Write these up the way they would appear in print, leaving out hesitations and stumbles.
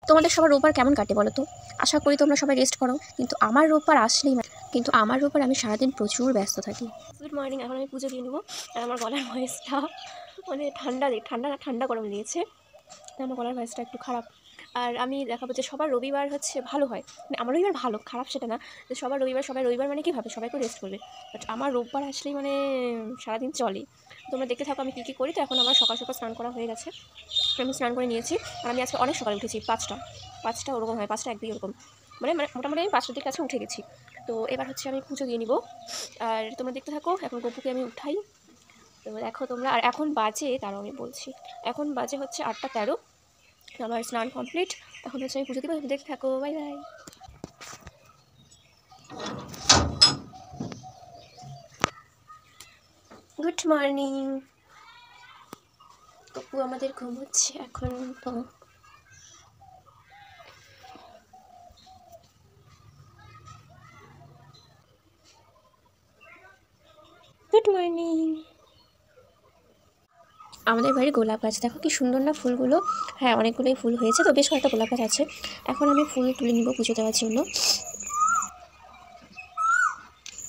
তোমাদের সবার রোববার কেমন কাটে বলো তো? আশা করি তোমরা সবাই রেস্ট করো, কিন্তু আমার রোববার আসলেই আমি সারাদিন প্রচুর ব্যস্ত থাকি। Good morning. এখন আমি পুজো দিয়ে নেবো। আর আমার গলার ভয়েসটা মানে ঠান্ডা গরম দিয়েছে, তাই আমার গলার ভয়েসটা একটু খারাপ। আর আমি দেখাবো যে সবার রবিবার হচ্ছে ভালো হয়, মানে আমার রবিবার ভালো খারাপ সেটা না, যে সবাই রবিবার মানে কী ভাবে সবাই একটু রেস্ট করবে, বাট আমার রোববার আসলেই মানে সারাদিন চলে। তোমরা দেখতে থাকো আমি কী কী করি। তো এখন আমার সকাল সকাল স্নান করা হয়ে গেছে, আমি স্নান করে নিয়েছি। আর আমি আজকে অনেক সকালে উঠেছি, পাঁচটা ওরকম হয়, 5টা একদিকে ওরকম, মানে মোটামুটি আমি 5টার দিকে কাছে উঠে গেছি। তো এবার হচ্ছে আমি পুজো দিয়ে নিব। আর তোমরা দেখতে থাকো। এখন গপুকে আমি উঠাই। তো দেখো তোমরা। আর এখন বাজে, তারও আমি বলছি, এখন বাজে হচ্ছে 8টা 13। আমার স্নান কমপ্লিট। এখন হচ্ছে আমি পুজো দিব। দেখতে থাকো। Bye bye. Good morning. Gopu আমাদের ঘুমোচ্ছে এখন। তো গুড মর্নিং। আমাদের বাড়ির গোলাপ গাছ দেখো কি সুন্দর না ফুলগুলো। হ্যাঁ, অনেকগুলোই ফুল হয়েছে, তো বেশ কয়েকটা গোলাপ গাছ আছে। এখন আমি ফুল তুলে নিব পুজো দেওয়ার জন্য।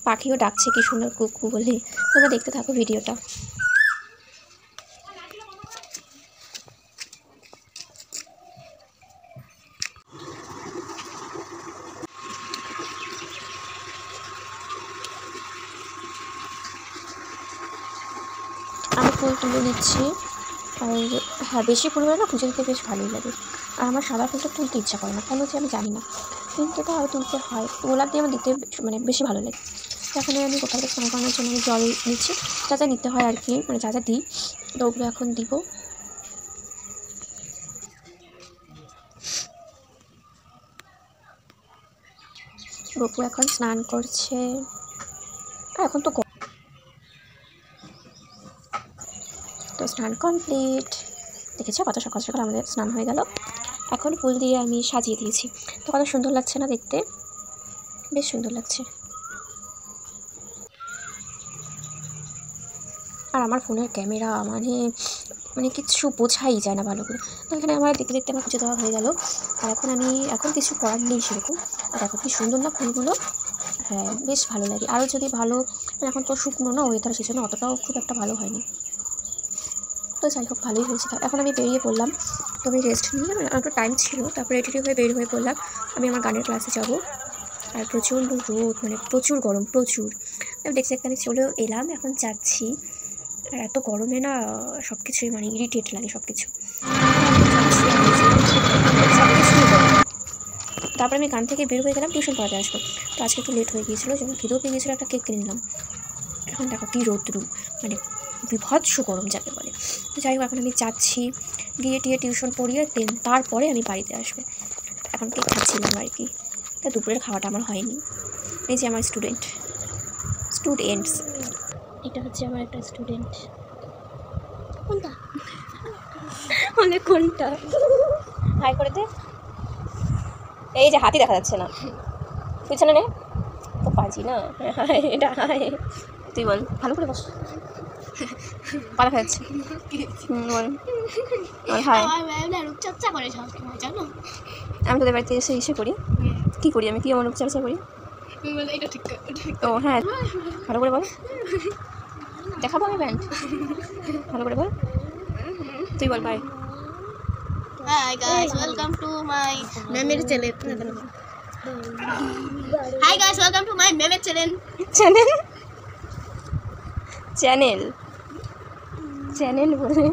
পাখিও ডাকছে কি সুন্দর কুকু বলে। তোমরা দেখতে থাকো ভিডিওটা। আমি ফুল তুলে নিচ্ছি। আর হ্যাঁ, বেশি ফুল হলে না পুজো দিতে বেশ ভালোই লাগে। আর আমার সাদা ফুলটা তুলতে ইচ্ছা করে না, কেন হচ্ছে আমি জানি না, কিন্তু তাও তুলতে হয়। গোলাপ দিয়ে আমার দিতে মানে বেশি ভালো লাগে। এখন আমি গোপালকে স্নান করানোর জন্য আমি জল নিচ্ছি, যা যা নিতে হয় আর কি, মানে যা যা দিই, তো ওগুলো এখন দিব। গপু এখন স্নান করছে। এখন তো স্নান কমপ্লিট। দেখেছো কত সকাল সকাল আমাদের স্নান হয়ে গেল। এখন ফুল দিয়ে আমি সাজিয়ে দিয়েছি। তো কত সুন্দর লাগছে না দেখতে? বেশ সুন্দর লাগছে। আর আমার ফোনের ক্যামেরা মানে কিছু বোঝাই যায় না ভালো করে। তো এখানে আমার দেখতে দেখতে আমার পুজো দেওয়া হয়ে গেল। আর এখন কিছু করার নেই সেরকম। আর দেখো কি সুন্দর না ফুলগুলো। হ্যাঁ, বেশ ভালো লাগে। আরও যদি ভালো, এখন তো শুকনো না ওয়েদার, সেই জন্য অতটাও খুব একটা ভালো হয়নি। তো যাই হোক, ভালোই হয়েছে। এখন আমি বেরিয়ে পড়লাম। তো আমি রেস্ট নিয়ে একটু টাইম ছিল, তারপরে রেডি হয়ে বের হয়ে পড়লাম। আমি আমার গানের ক্লাসে যাব। আর প্রচণ্ড রোদ, মানে প্রচুর গরম, প্রচুর। দেখতে দেখতে আমি চলেও এলাম, এখন যাচ্ছি। আর এত গরমে না সব কিছুই মানে ইরিটেট লাগে সব কিছু। তারপরে আমি গান থেকে বের হয়ে গেলাম, টিউশন পড়াতে আসবো। তো আজকে একটু লেট হয়ে গিয়েছিলো, যখন খিদেও পেয়ে গিয়েছিলো, একটা কেক কিনে নিলাম। এখন দেখো কী রোদ্রু, মানে বিভৎস গরম যাকে বলে। তো যাই হোক, এখন আমি যাচ্ছি, গিয়ে টিউশন পড়িয়ে তারপরে আমি বাড়িতে আসবো। এখন কেক খাচ্ছিলাম আর কি। তা দুপুরের খাওয়াটা আমার হয়নি। এই যে আমার স্টুডেন্টস, এটা হচ্ছে আমার একটা স্টুডেন্ট। কোনটা কোনটা হাই করে দে। এই যে হাতি দেখা যাচ্ছে না, পিছনে নে। তো পাজি না। হাই, এটা হাই। তুই বল, ভালো করে বস। পালা খাচ্ছে। বল হাই। আমি তোদের বাড়িতে এসে করি। কি করি আমি? কি আমার রূপচর্চা করি? ও হ্যাঁ, ভালো করে বল। দেখাবো আমি ব্যান্ড। ভালো করে বল। তুই বল by. Hi guys, welcome to my meme channel. Hi guys, welcome to my meme channel. Channel বলে